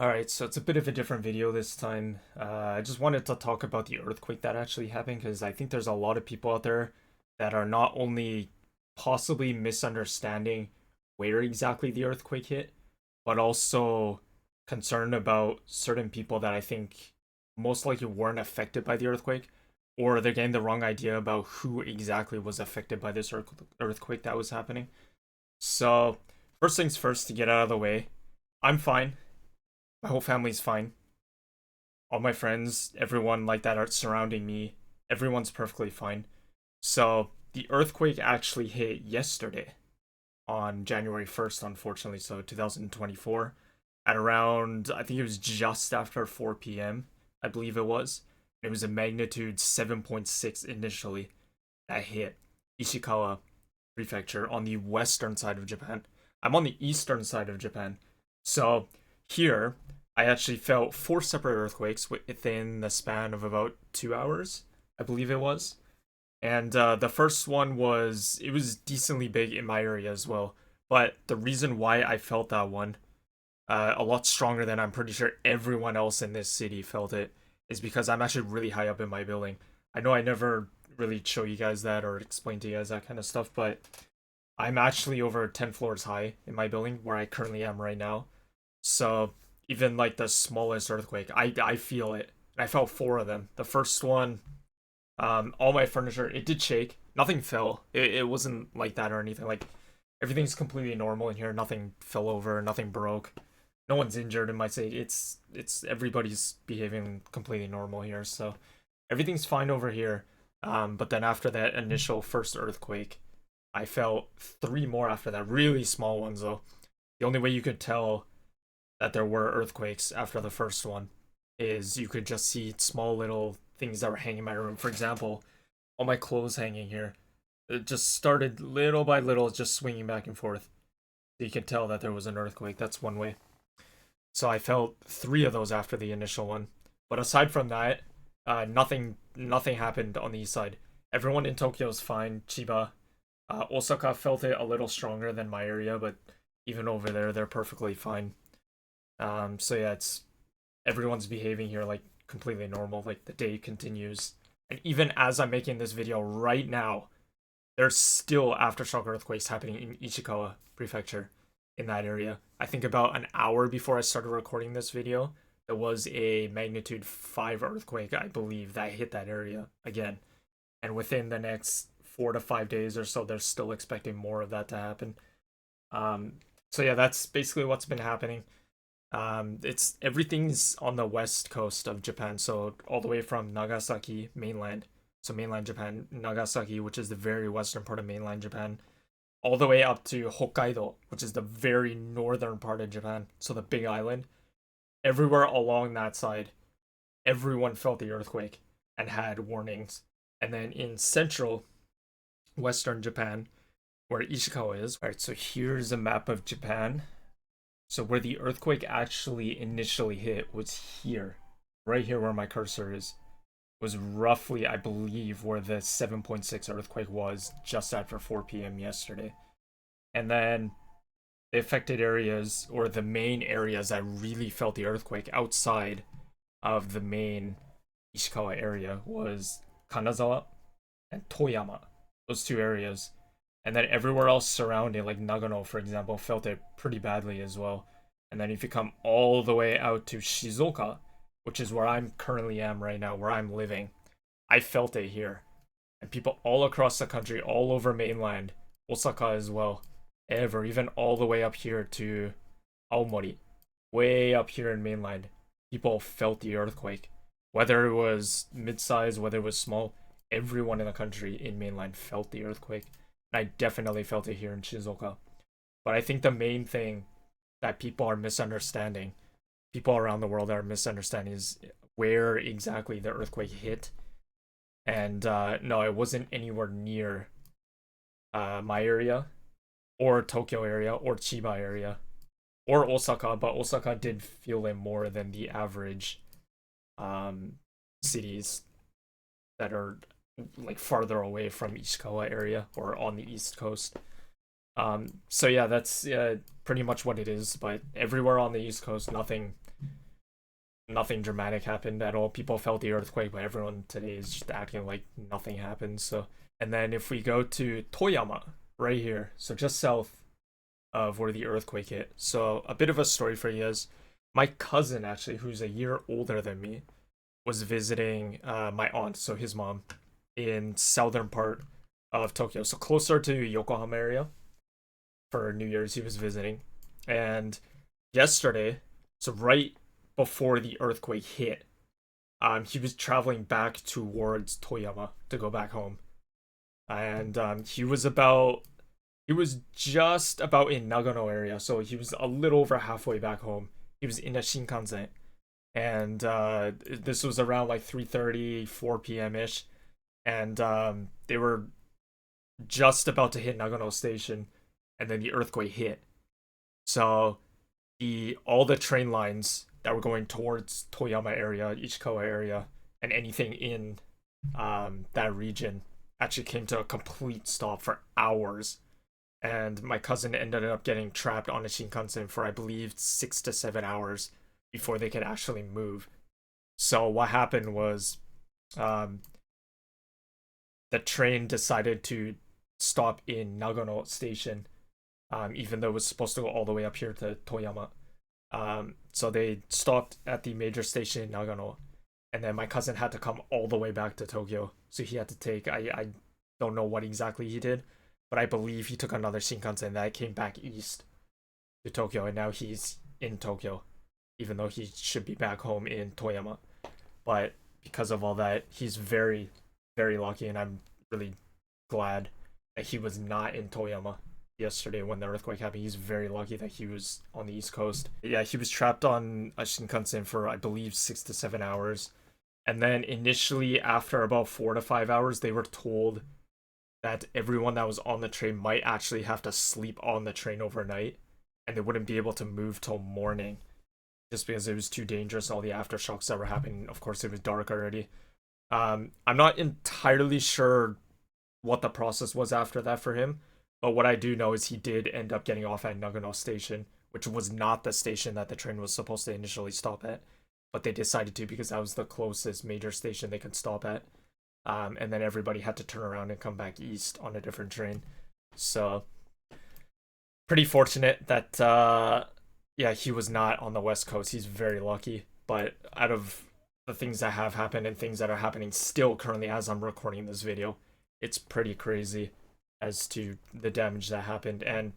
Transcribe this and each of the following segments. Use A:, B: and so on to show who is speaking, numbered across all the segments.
A: Alright, so it's a bit of a different video this time. I just wanted to talk about the earthquake that actually happened because I think there's a lot of people out there that are not only possibly misunderstanding where exactly the earthquake hit, but also concerned about certain people that I think most likely weren't affected by the earthquake, or they're getting the wrong idea about who exactly was affected by this earthquake that was happening. So, first things first, to get out of the way, I'm fine. My whole family's fine. All my friends, everyone like that are surrounding me. Everyone's perfectly fine. So the earthquake actually hit yesterday on January 1st, unfortunately, so 2024, at around, I think it was just after 4 p.m., I believe it was. It was a magnitude 7.6 initially that hit Ishikawa Prefecture on the western side of Japan. I'm on the eastern side of Japan. So here, I actually felt four separate earthquakes within the span of about 2 hours, I believe it was. And the first one it was decently big in my area as well. But the reason why I felt that one a lot stronger than I'm pretty sure everyone else in this city felt it is because I'm actually really high up in my building. I know I never really show you guys that or explain to you guys that kind of stuff, but I'm actually over 10 floors high in my building where I currently am right now. So even like the smallest earthquake, I feel it. And I felt four of them. The first one, all my furniture, it did shake. Nothing fell. It wasn't like that or anything. Like everything's completely normal in here. Nothing fell over. Nothing broke. No one's injured in my city. It's everybody's behaving completely normal here. So everything's fine over here. But then after that initial first earthquake, I felt three more after that. Really small ones though. The only way you could tell that there were earthquakes after the first one is you could just see small little things that were hanging in my room. For example, all my clothes hanging here. It just started little by little, just swinging back and forth. So you could tell that there was an earthquake. That's one way. So I felt three of those after the initial one. But aside from that, nothing happened on the east side. Everyone in Tokyo is fine. Chiba, Osaka felt it a little stronger than my area, but even over there, they're perfectly fine. So yeah, it's everyone's behaving here like completely normal. Like the day continues, and even as I'm making this video right now, there's still aftershock earthquakes happening in Ishikawa Prefecture in that area. I think about an hour before I started recording this video, there was a magnitude 5 earthquake, I believe, that hit that area again. And within the next 4 to 5 days or so, they're still expecting more of that to happen. Um, so yeah, that's basically what's been happening. It's everything's on the west coast of Japan, so all the way from Nagasaki mainland, so mainland Japan, Nagasaki, which is the very western part of mainland Japan, all the way up to Hokkaido, which is the very northern part of Japan, so the big island. Everywhere along that side, everyone felt the earthquake and had warnings. And then in central western Japan, where Ishikawa is, all right, so here's a map of Japan. So where the earthquake actually initially hit was here, right here where my cursor is, was roughly, I believe, where the 7.6 earthquake was just after 4 p.m. yesterday. And then the affected areas, or the main areas that really felt the earthquake outside of the main Ishikawa area, was Kanazawa and Toyama. Those two areas. And then everywhere else surrounding, like Nagano, for example, felt it pretty badly as well. And then if you come all the way out to Shizuoka, which is where I'm currently am right now, where I'm living, I felt it here. And people all across the country, all over mainland, Osaka as well, even all the way up here to Aomori, way up here in mainland, people felt the earthquake. Whether it was mid-size, whether it was small, everyone in the country in mainland felt the earthquake. And I definitely felt it here in Shizuoka. But I think the main thing that people around the world are misunderstanding is where exactly the earthquake hit. And no, it wasn't anywhere near my area or Tokyo area or Chiba area or Osaka, but Osaka did feel it more than the average um, cities that are like farther away from Ishikawa area or on the east coast. So yeah, that's pretty much what it is. But everywhere on the East Coast, nothing dramatic happened at all. People felt the earthquake, but everyone today is just acting like nothing happened. So, and then if we go to Toyama, right here, so just south of where the earthquake hit. So a bit of a story for you is my cousin actually, who's a year older than me, was visiting my aunt, so his mom, in southern part of Tokyo, so closer to Yokohama area for New Year's. He was visiting, and yesterday, so right before the earthquake hit, he was traveling back towards Toyama to go back home, and he was just about in Nagano area, so he was a little over halfway back home. He was in a Shinkansen, and this was around like 3:30, 4 p.m. ish, and they were just about to hit Nagano Station, and then the earthquake hit. So the all the train lines that were going towards Toyama area, Ichikawa area, and anything in that region actually came to a complete stop for hours. And my cousin ended up getting trapped on a Shinkansen for I believe 6 to 7 hours before they could actually move. So what happened was um, the train decided to stop in Nagano Station, even though it was supposed to go all the way up here to Toyama. So they stopped at the major station in Nagano, and then my cousin had to come all the way back to Tokyo. So he had to take I don't know what exactly he did, but I believe he took another Shinkansen that came back east to Tokyo, and now he's in Tokyo, even though he should be back home in Toyama. But because of all that, he's very, very lucky, and I'm really glad that he was not in Toyama yesterday when the earthquake happened. He's very lucky that he was on the East Coast. Yeah, he was trapped on a Shinkansen for I believe 6 to 7 hours. And then initially, after about 4 to 5 hours, they were told that everyone that was on the train might actually have to sleep on the train overnight, and they wouldn't be able to move till morning just because it was too dangerous, all the aftershocks that were happening. Of course, it was dark already. I'm not entirely sure what the process was after that for him, but what I do know is he did end up getting off at Nagano Station, which was not the station that the train was supposed to initially stop at, but they decided to because that was the closest major station they could stop at. And then everybody had to turn around and come back east on a different train. So pretty fortunate that yeah, he was not on the west coast. He's very lucky. But out of the things that have happened and things that are happening still currently as I'm recording this video, it's pretty crazy as to the damage that happened. And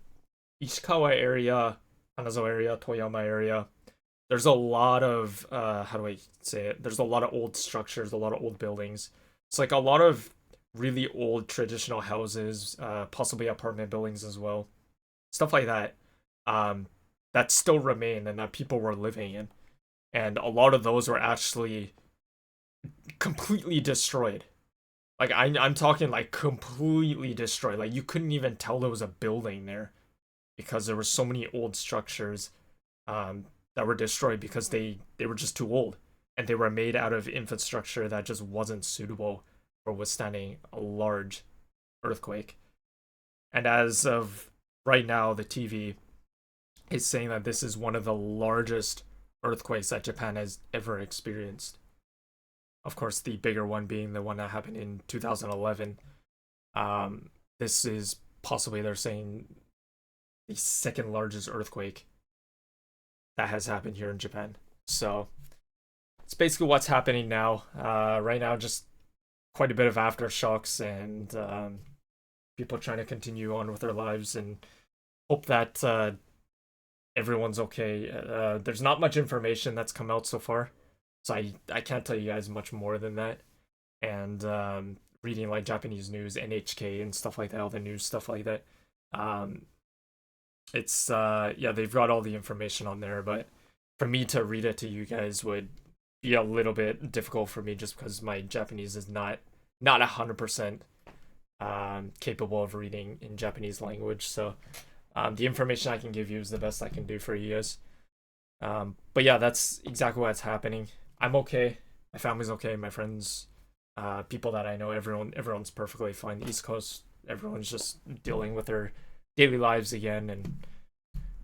A: Ishikawa area, Hanazo area, Toyama area, there's a lot of how do I say it? There's a lot of old structures, a lot of old buildings. It's like a lot of really old traditional houses, possibly apartment buildings as well, stuff like that, um, that still remain and that people were living in, and a lot of those were actually completely destroyed. Like I'm talking like completely destroyed. Like you couldn't even tell there was a building there because there were so many old structures that were destroyed because they were just too old, and they were made out of infrastructure that just wasn't suitable for withstanding a large earthquake. And as of right now, the TV is saying that this is one of the largest earthquakes that Japan has ever experienced. Of course, the bigger one being the one that happened in 2011. This is possibly, they're saying, the second largest earthquake that has happened here in Japan. So it's basically what's happening now. Right now, just quite a bit of aftershocks and people trying to continue on with their lives and hope that everyone's okay. There's not much information that's come out so far, so I can't tell you guys much more than that. And reading like Japanese news, NHK and stuff like that, all the news stuff like that. Um, it's yeah, they've got all the information on there, but for me to read it to you guys would be a little bit difficult for me just because my Japanese is not 100% capable of reading in Japanese language. So the information I can give you is the best I can do for you guys. But yeah, that's exactly what's happening. I'm okay. My family's okay. My friends, people that I know, everyone's perfectly fine. The East Coast, everyone's just dealing with their daily lives again, and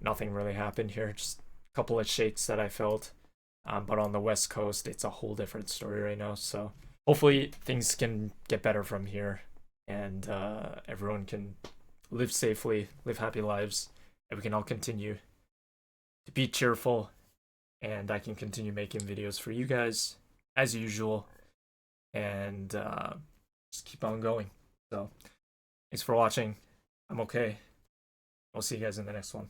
A: nothing really happened here. Just a couple of shakes that I felt. But on the West Coast, it's a whole different story right now. So hopefully things can get better from here, and everyone can live safely, live happy lives, and we can all continue to be cheerful, and I can continue making videos for you guys as usual, and just keep on going. So thanks for watching. I'm okay. I'll see you guys in the next one.